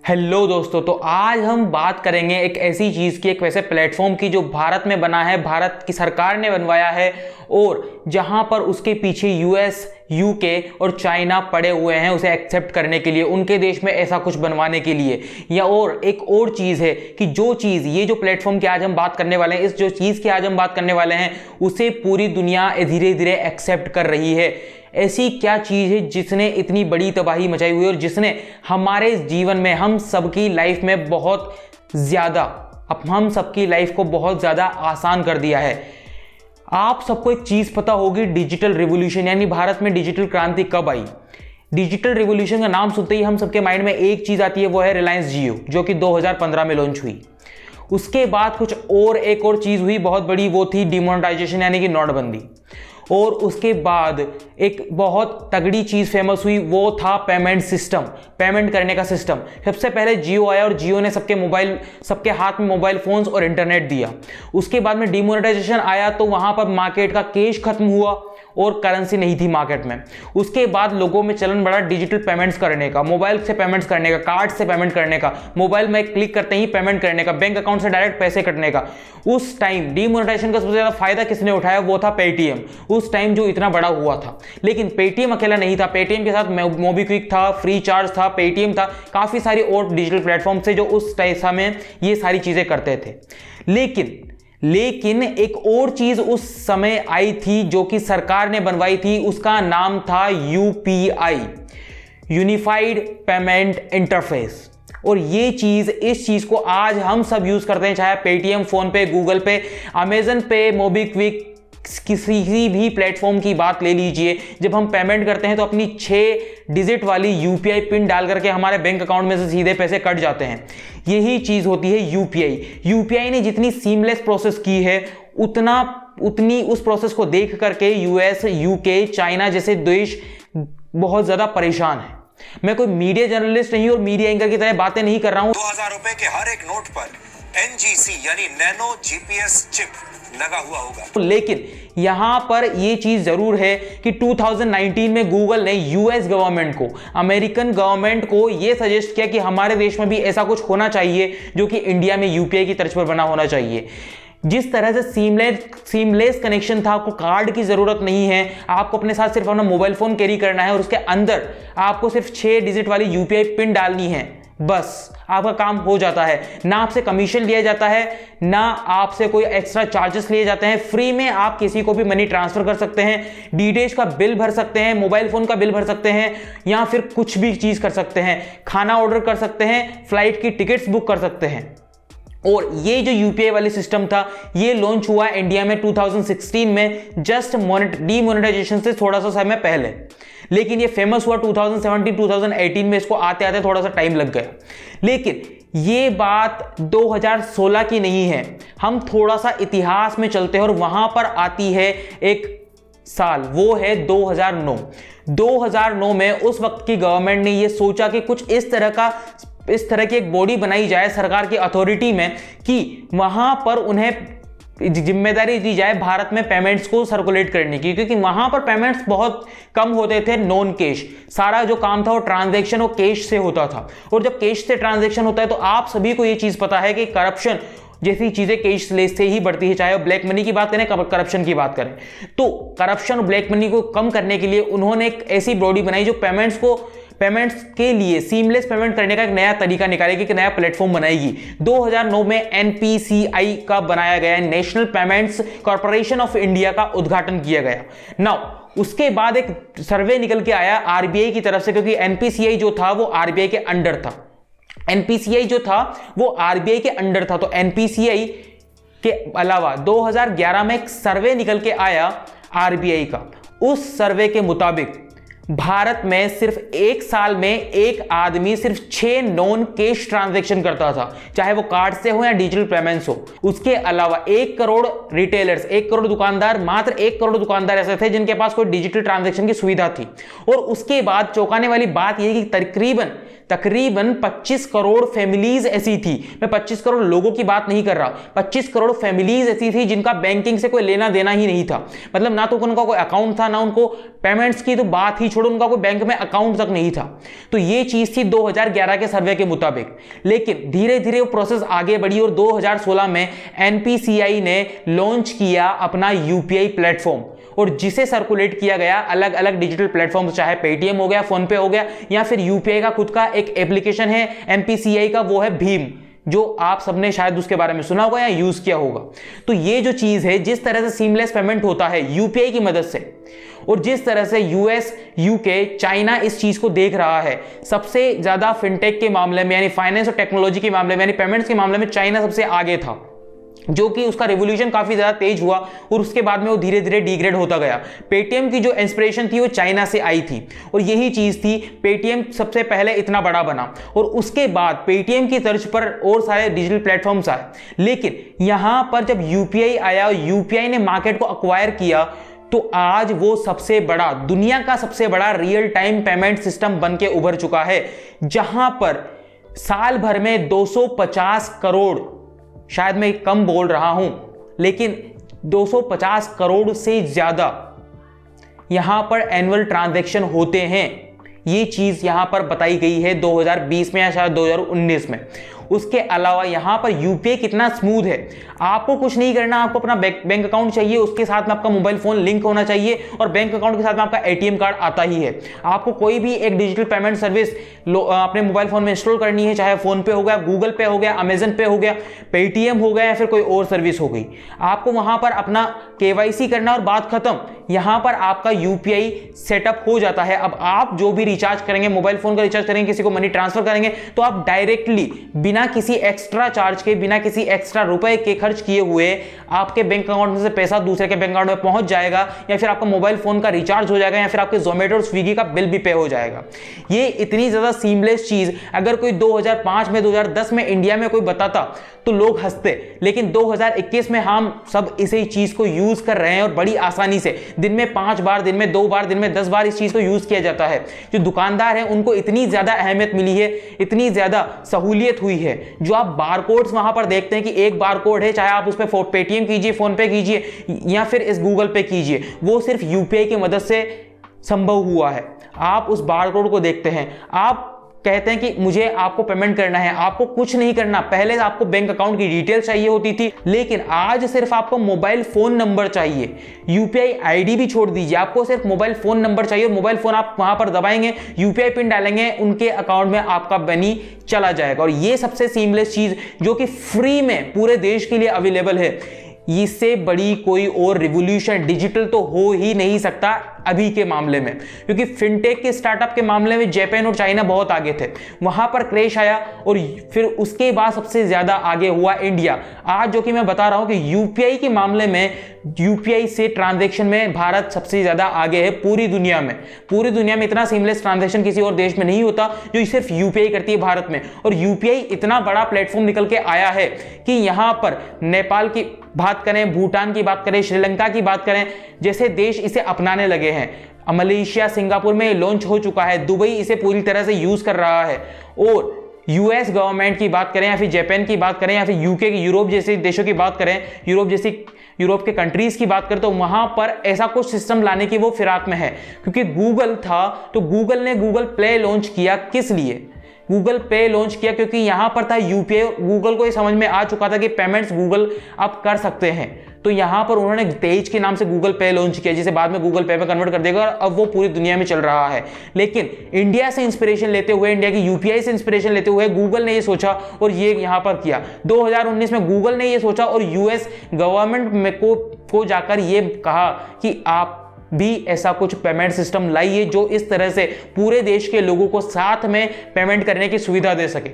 Hello दोस्तों, तो आज हम बात करेंगे एक ऐसी चीज़ की, एक वैसे प्लेटफॉर्म की जो भारत में बना है, भारत की सरकार ने बनवाया है और जहां पर उसके पीछे यूएस, यूके और चाइना पड़े हुए हैं उसे एक्सेप्ट करने के लिए, उनके देश में ऐसा कुछ बनवाने के लिए। या और एक और चीज़ है कि जो चीज़ ये जो प्लेटफॉर्म की आज हम बात करने वाले हैं, इस जो चीज़ की आज हम बात करने वाले हैं उसे पूरी दुनिया धीरे धीरे एक्सेप्ट कर रही है। ऐसी क्या चीज़ है जिसने इतनी बड़ी तबाही मचाई हुई है और जिसने हमारे जीवन में, हम सबकी लाइफ में बहुत ज़्यादा, हम सबकी लाइफ को बहुत ज़्यादा आसान कर दिया है। आप सबको एक चीज़ पता होगी, डिजिटल रिवॉल्यूशन, यानी भारत में डिजिटल क्रांति कब आई। डिजिटल रिवॉल्यूशन का नाम सुनते ही हम सबके माइंड में एक चीज़ आती है, वो है रिलायंस जियो, जो कि 2015 में लॉन्च हुई। उसके बाद कुछ और एक और चीज़ हुई बहुत बड़ी, वो थी डिमोनेटाइजेशन यानी कि नोटबंदी। और उसके बाद एक बहुत तगड़ी चीज़ फेमस हुई, वो था पेमेंट सिस्टम, पेमेंट करने का सिस्टम। सबसे पहले जियो आया और जियो ने सबके हाथ में मोबाइल फोन्स और इंटरनेट दिया। उसके बाद में डिमोनेटाइजेशन आया तो वहाँ पर मार्केट का कैश खत्म हुआ और करेंसी नहीं थी मार्केट में। उसके बाद लोगों में चलन बढ़ा डिजिटल पेमेंट्स करने का, मोबाइल से पेमेंट्स करने का, कार्ड से पेमेंट करने का, मोबाइल में क्लिक करते ही पेमेंट करने का, बैंक अकाउंट से डायरेक्ट पैसे कटने का। उस टाइम डिमोनेटाइजेशन का सबसे ज़्यादा फायदा किसने उठाया, वो था पेटीएम, उस टाइम जो इतना बड़ा हुआ था। लेकिन पेटीएम अकेला नहीं था, पेटीएम के साथ मोबीक्विक था, फ्री चार्ज था, पेटीएम था, काफ़ी सारे और डिजिटल प्लेटफॉर्म थे जो उस समय ये सारी चीज़ें करते थे। लेकिन एक और चीज उस समय आई थी जो कि सरकार ने बनवाई थी, उसका नाम था यूपीआई, यूनिफाइड पेमेंट इंटरफेस। और ये चीज, इस चीज को आज हम सब यूज करते हैं, चाहे पेटीएम, फोन पे, गूगल पे, अमेजन पे, मोबीक्विक, किसी भी प्लेटफॉर्म की बात ले लीजिए। जब हम पेमेंट करते हैं तो अपनी 6 डिजिट वाली यूपीआई पिन डाल करके हमारे बैंक अकाउंट में से सीधे पैसे कट जाते हैं। यही चीज होती है यूपीआई। यूपीआई ने जितनी सीमलेस प्रोसेस की है, उतनी उस प्रोसेस को देख करके यूएस, यूके, चाइना जैसे देश बहुत ज्यादा परेशान है। मैं कोई मीडिया जर्नलिस्ट नहीं और मीडिया एंकर की तरह बातें नहीं कर रहा हूं। 2000 रुपए के हर एक नोट पर एनजीसी यानी नैनो जीपीएस चिप लगा हुआ होगा। लेकिन यहां पर यह चीज जरूर है कि 2019 में गूगल ने यूएस गवर्नमेंट को, अमेरिकन गवर्नमेंट को यह सजेस्ट किया कि हमारे देश में भी ऐसा कुछ होना चाहिए जो कि इंडिया में यूपीआई की तर्ज पर बना होना चाहिए। जिस तरह से सीमलेस कनेक्शन था, आपको कार्ड की जरूरत नहीं है, आपको अपने साथ सिर्फ अपना मोबाइल फोन कैरी करना है और उसके अंदर आपको सिर्फ 6 डिजिट वाली यूपीआई पिन डालनी है, बस आपका काम हो जाता है। ना आपसे कमीशन लिया जाता है, ना आपसे कोई एक्स्ट्रा चार्जेस लिए जाते हैं। फ्री में आप किसी को भी मनी ट्रांसफर कर सकते हैं, डीटीएच का बिल भर सकते हैं, मोबाइल फोन का बिल भर सकते हैं, या फिर कुछ भी चीज कर सकते हैं, खाना ऑर्डर कर सकते हैं, फ्लाइट की टिकट्स बुक कर सकते हैं। और ये जो यूपीआई वाली सिस्टम था, ये लॉन्च हुआ इंडिया में 2016 में, जस्ट डीमोनेटाइजेशन से थोड़ा सा समय पहले। लेकिन ये फेमस हुआ 2017-2018 में, इसको आते आते थोड़ा सा टाइम लग गया। लेकिन ये बात 2016 की नहीं है, हम थोड़ा सा इतिहास में चलते हैं और वहां पर आती है एक साल, वो है 2009। 2009 में उस वक्त की गवर्नमेंट ने ये सोचा कि कुछ इस तरह की एक बॉडी बनाई जाए सरकार की अथॉरिटी में कि वहां पर उन्हें जिम्मेदारी दी जाए भारत में पेमेंट्स को सर्कुलेट करने की, क्योंकि वहां पर पेमेंट्स बहुत कम होते थे, नॉन कैश। सारा जो काम था वो ट्रांजैक्शन और कैश से होता था। और जब कैश से ट्रांजैक्शन होता है तो आप सभी को ये चीज पता है कि करप्शन जैसी चीजें कैशलेस से ही बढ़ती है, चाहे वो ब्लैक मनी की बात करें, करप्शन की बात करें। तो करप्शन और ब्लैक मनी को कम करने के लिए उन्होंने एक ऐसी बॉडी बनाई जो पेमेंट्स के लिए सीमलेस पेमेंट करने का एक नया तरीका निकालेगी, एक नया प्लेटफॉर्म बनाएगी। 2009 में एनपीसीआई का बनाया गया, national payments corporation of India का उद्घाटन किया गया। नाउ उसके बाद एक सर्वे निकल के आया आरबीआई की तरफ से, क्योंकि एनपीसीआई जो था वो आरबीआई के अंडर था। एनपीसीआई जो था वो आरबीआई के अंडर था। तो एनपीसीआई के अलावा 2011 में एक सर्वे निकल के आया आरबीआई का। उस सर्वे के मुताबिक भारत में सिर्फ एक साल में एक आदमी सिर्फ 6 नॉन कैश ट्रांजैक्शन करता था, चाहे वो कार्ड से हो या डिजिटल पेमेंट्स हो। उसके अलावा 1 करोड़ रिटेलर्स, 1 करोड़ दुकानदार, मात्र 1 करोड़ दुकानदार ऐसे थे जिनके पास कोई डिजिटल ट्रांजैक्शन की सुविधा थी। और उसके बाद चौंकाने वाली बात यह कि तकरीबन 25 करोड़ फैमिलीज ऐसी थी, मैं 25 करोड़ लोगों की बात नहीं कर रहा, 25 करोड़ फैमिलीज ऐसी थी जिनका बैंकिंग से कोई लेना देना ही नहीं था। मतलब ना तो उनका कोई अकाउंट था, ना उनको पेमेंट्स की तो बात ही छोड़ो, उनका कोई बैंक में अकाउंट तक नहीं था। तो ये चीज थी 2011 के सर्वे के मुताबिक। लेकिन धीरे धीरे वो प्रोसेस आगे बढ़ी और 2016 में एनपीसीआई ने लॉन्च किया अपना यूपीआई प्लेटफॉर्म, और जिसे सर्कुलेट किया गया अलग अलग डिजिटल प्लेटफॉर्म, चाहे पेटीएम हो गया, फोन पे हो गया, या फिर यूपीआई का खुद का एक एप्लीकेशन है एनपीसीआई का, वो है भीम, जो आप सबने शायद उसके बारे में सुना होगा या यूज किया होगा। तो ये जो चीज है, जिस तरह से सीमलेस पेमेंट होता है यूपीआई की मदद से, और जिस तरह से यूएस, यूके, चाइना इस चीज को देख रहा है, सबसे ज्यादा फिनटेक के मामले में यानी फाइनेंस और टेक्नोलॉजी के मामले में यानी पेमेंट्स के मामले में चाइना सबसे आगे था, जो कि उसका रिवोल्यूशन काफी ज्यादा तेज हुआ और उसके बाद में वो धीरे धीरे डिग्रेड होता गया। पेटीएम की जो इंस्पिरेशन थी वो चाइना से आई थी, और यही चीज थी, पेटीएम सबसे पहले इतना बड़ा बना और उसके बाद पेटीएम की तर्ज पर और सारे डिजिटल प्लेटफॉर्म्स आए। लेकिन यहां पर जब यूपीआई आया और यूपीआई ने मार्केट को अक्वायर किया, तो आज वो सबसे बड़ा, दुनिया का सबसे बड़ा रियल टाइम पेमेंट सिस्टम बन के उभर चुका है, जहां पर साल भर में 250 करोड़, शायद मैं कम बोल रहा हूं, लेकिन 250 करोड़ से ज्यादा यहां पर एनुअल ट्रांजैक्शन होते हैं। ये चीज यहां पर बताई गई है 2020 में या शायद 2019 में। उसके अलावा यहां पर यूपीआई कितना स्मूथ है, आपको कुछ नहीं करना, आपको अपना बैंक अकाउंट चाहिए, उसके साथ में आपका मोबाइल फोन लिंक होना चाहिए, और बैंक अकाउंट के साथ में आपका एटीएम कार्ड आता ही है। आपको कोई भी एक डिजिटल पेमेंट सर्विस अपने मोबाइल फोन में इंस्टॉल करनी है, चाहे फोन पे हो गया, गूगल पे हो गया, अमेजन पे हो गया, पेटीएम हो गया, या फिर कोई और सर्विस हो गई, आपको वहां पर अपना केवाईसी करना और बात खत्म। यहां पर आपका यूपीआई सेटअप हो जाता है। अब आप जो भी रिचार्ज करेंगे, मोबाइल फोन का रिचार्ज करेंगे, किसी को मनी ट्रांसफर करेंगे, तो आप डायरेक्टली बिना किसी एक्स्ट्रा चार्ज के, बिना किसी एक्स्ट्रा रुपए के खर्च किए हुए आपके बैंक अकाउंट में से पैसा दूसरे के बैंक अकाउंट में पहुंच जाएगा, या फिर आपका मोबाइल फोन का रिचार्ज हो जाएगा, या फिर आपके जोमेटो और स्विगी का बिल भी पे हो जाएगा। ये इतनी ज्यादा सीमलेस चीज अगर कोई 2005 में, 2010 में इंडिया में कोई बताता तो लोग हंसते, लेकिन 2021 में हम सब इसी चीज को यूज कर रहे हैं, और बड़ी आसानी से दिन में 5 बार, दिन में 2 बार, दिन में 10 बार इस चीज को यूज किया जाता है। जो दुकानदार हैं उनको इतनी ज्यादा अहमियत मिली है, इतनी ज्यादा सहूलियत हुई है। जो आप बारकोड्स वहां पर देखते हैं कि एक बारकोड है, चाहे आप उस पर पेटीएम कीजिए, फोन पे कीजिए, या फिर इस गूगल पे कीजिए, वो सिर्फ यूपीआई की मदद से संभव हुआ है। आप उस बारकोड को देखते हैं, आप कहते हैं कि मुझे आपको पेमेंट करना है, आपको कुछ नहीं करना। पहले आपको बैंक अकाउंट की डिटेल चाहिए होती थी, लेकिन आज सिर्फ आपको मोबाइल फोन नंबर चाहिए। यूपीआई आईडी भी छोड़ दीजिए, आपको सिर्फ मोबाइल फोन नंबर चाहिए, और मोबाइल फोन आप वहां पर दबाएंगे, यूपीआई पिन डालेंगे, उनके अकाउंट में आपका मनी चला जाएगा। और ये सबसे सीमलेस चीज जो कि फ्री में पूरे देश के लिए अवेलेबल है, इससे बड़ी कोई और रिवॉल्यूशन डिजिटल तो हो ही नहीं सकता अभी के मामले में, क्योंकि फिनटेक के स्टार्टअप के मामले में जापान और चाइना बहुत आगे थे, वहां पर क्रैश आया, और फिर उसके बाद सबसे ज्यादा आगे हुआ इंडिया। आज जो कि मैं बता रहा हूं कि यूपीआई के मामले में, यूपीआई से ट्रांजैक्शन में भारत सबसे ज्यादा आगे है पूरी दुनिया में। पूरी दुनिया में इतना सीमलेस ट्रांजैक्शन किसी और देश में नहीं होता जो सिर्फ यूपीआई करती है भारत में। और यूपीआई इतना बड़ा प्लेटफॉर्म निकल के आया है कि यहां पर नेपाल की बात करें, भूटान की बात करें, श्रीलंका की बात करें, जैसे देश इसे अपनाने लगे हैं। मलेशिया, सिंगापुर में लॉन्च हो चुका है, दुबई इसे पूरी तरह से यूज कर रहा है। और यूएस गवर्नमेंट की बात करें, या फिर जापान की बात करें, या फिर यूके की, यूरोप जैसे देशों की बात करें, यूरोप के कंट्रीज की बात करें, तो वहां पर ऐसा कुछ सिस्टम लाने की वो फिराक में है। क्योंकि गूगल था, तो गूगल ने गूगल प्ले लॉन्च किया। किस लिए गूगल पे लॉन्च किया? क्योंकि यहां पर था यूपीआई, गूगल को ये समझ में आ चुका था कि पेमेंट्स गूगल आप कर सकते हैं, तो यहां पर उन्होंने तेज के नाम से गूगल पे लॉन्च किया, जिसे बाद में गूगल पे में कन्वर्ट कर देगा, और अब वो पूरी दुनिया में चल रहा है। लेकिन इंडिया से इंस्पिरेशन लेते हुए, इंडिया की यूपीआई से इंस्पिरेशन लेते हुए गूगल ने ये सोचा और ये यहां पर किया। 2019 में गूगल ने ये सोचा और यूएस गवर्नमेंट में को जाकर ये कहा कि आप भी ऐसा कुछ पेमेंट सिस्टम लाइए जो इस तरह से पूरे देश के लोगों को साथ में पेमेंट करने की सुविधा दे सके।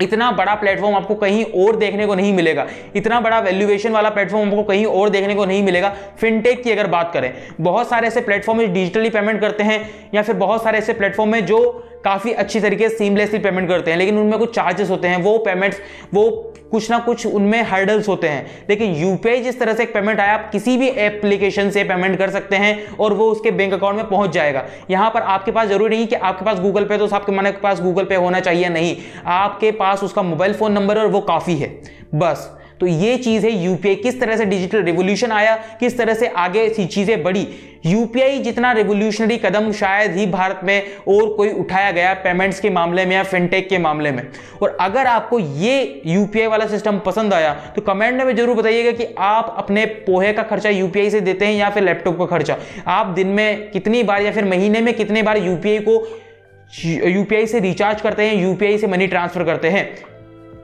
इतना बड़ा प्लेटफॉर्म आपको कहीं और देखने को नहीं मिलेगा, इतना बड़ा वैल्यूएशन वाला प्लेटफॉर्म आपको कहीं और देखने को नहीं मिलेगा। फिनटेक की अगर बात करें, बहुत सारे ऐसे प्लेटफॉर्म डिजिटली पेमेंट करते हैं, या फिर बहुत सारे ऐसे प्लेटफॉर्म है जो काफी अच्छी तरीके से सीमलेसली पेमेंट करते हैं, लेकिन उनमें कुछ चार्जेस होते हैं, वो पेमेंट्स, वो कुछ ना कुछ उनमें हर्डल्स होते हैं। लेकिन यूपीआई जिस तरह से एक पेमेंट आया, आप किसी भी एप्लीकेशन से पेमेंट कर सकते हैं और वो उसके बैंक अकाउंट में पहुंच जाएगा। यहां पर आपके पास जरूरी नहीं कि आपके पास गूगल पे, तो आपके मन के पास गूगल पे होना चाहिए, नहीं, आपके पास उसका मोबाइल फोन नंबर और वो काफी है बस। तो ये चीज है यूपीआई, किस तरह से डिजिटल रिवॉल्यूशन आया, किस तरह से आगे चीजें बढ़ी। यूपीआई जितना रिवॉल्यूशनरी कदम शायद ही भारत में और कोई उठाया गया पेमेंट्स के मामले में या फिनटेक के मामले में। और अगर आपको ये यूपीआई वाला सिस्टम पसंद आया तो कमेंट में जरूर बताइएगा कि आप अपने पोहे का खर्चा यूपीआई से देते हैं या फिर लैपटॉप का खर्चा। आप दिन में कितनी बार या फिर महीने में कितने बार यूपीआई से रिचार्ज करते हैं, यूपीआई से मनी ट्रांसफर करते हैं,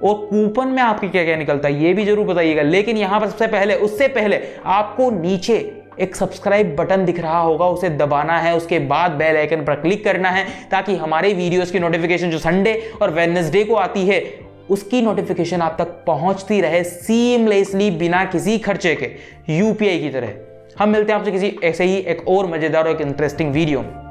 और कूपन में आपके क्या क्या निकलता है ये भी जरूर बताइएगा। लेकिन यहां पर उससे पहले आपको नीचे एक सब्सक्राइब बटन दिख रहा होगा, उसे दबाना है, उसके बाद बेल आइकन पर क्लिक करना है ताकि हमारे वीडियोस की नोटिफिकेशन जो संडे और वेडनेसडे को आती है उसकी नोटिफिकेशन आप तक पहुंचती रहे सीमलेसली, बिना किसी खर्चे के, यूपीआई की तरह। हम मिलते हैं आपसे किसी ऐसे ही एक और मजेदार और एक इंटरेस्टिंग वीडियो में।